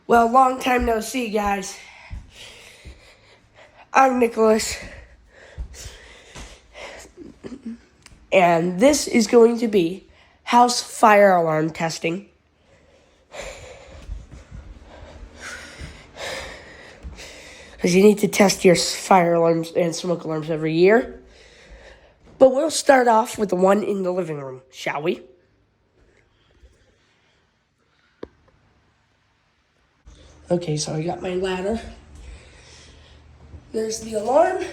Well, long time no see, guys. I'm Nicholas. And this is going to be house fire alarm testing. Because you need to test your fire alarms and smoke alarms every year. But we'll start off with the one in the living room, shall we? Okay, so I got my ladder. There's the alarm.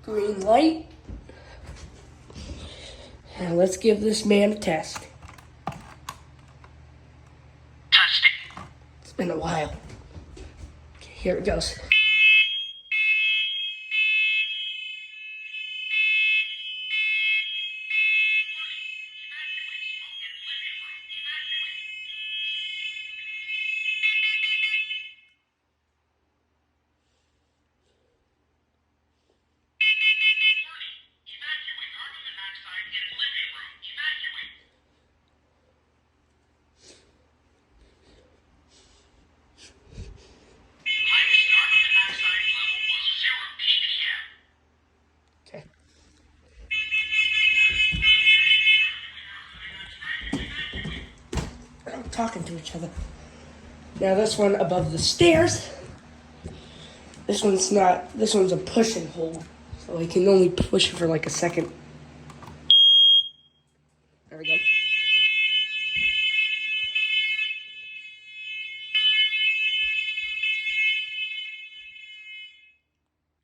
Green light. Now let's give this man a test. Testing. It's been a while. Okay, here it goes. Okay. We're talking to each other. Now this one above the stairs. This one's not, this one's a push and hold. So I can only push it for like a second. There we go.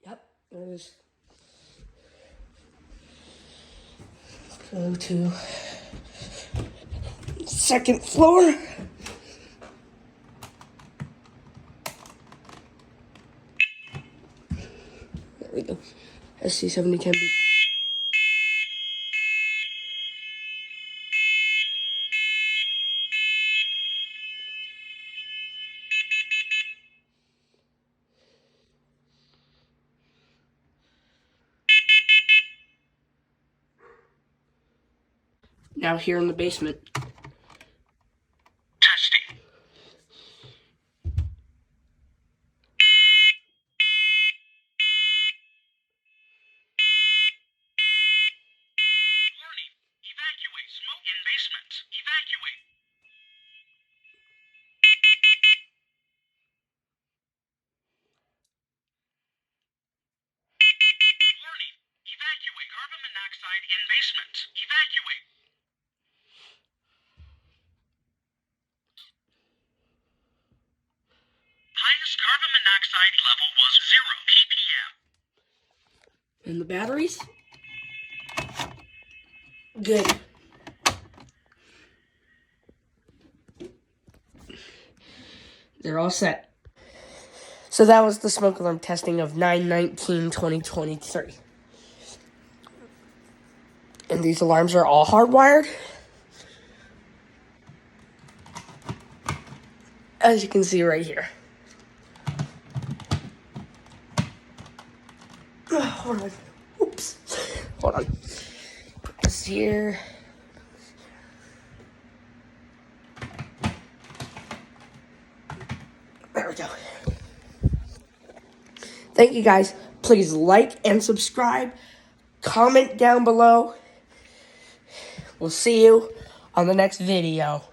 Yep, there it is. Go to second floor. There we go. SC7010B. Now here in the basement. Testing. Warning. Evacuate. Smoke in basement. Evacuate. Warning. Evacuate. Carbon monoxide in basement. Evacuate. Highest carbon monoxide level was 0 ppm. And the batteries? Good. They're all set. So that was the smoke alarm testing of 9/19/2023. And these alarms are all hardwired. As you can see right here. Hold on. Oops. Hold on. Put this here. There we go. Thank you guys. Please like and subscribe. Comment down below. We'll see you on the next video.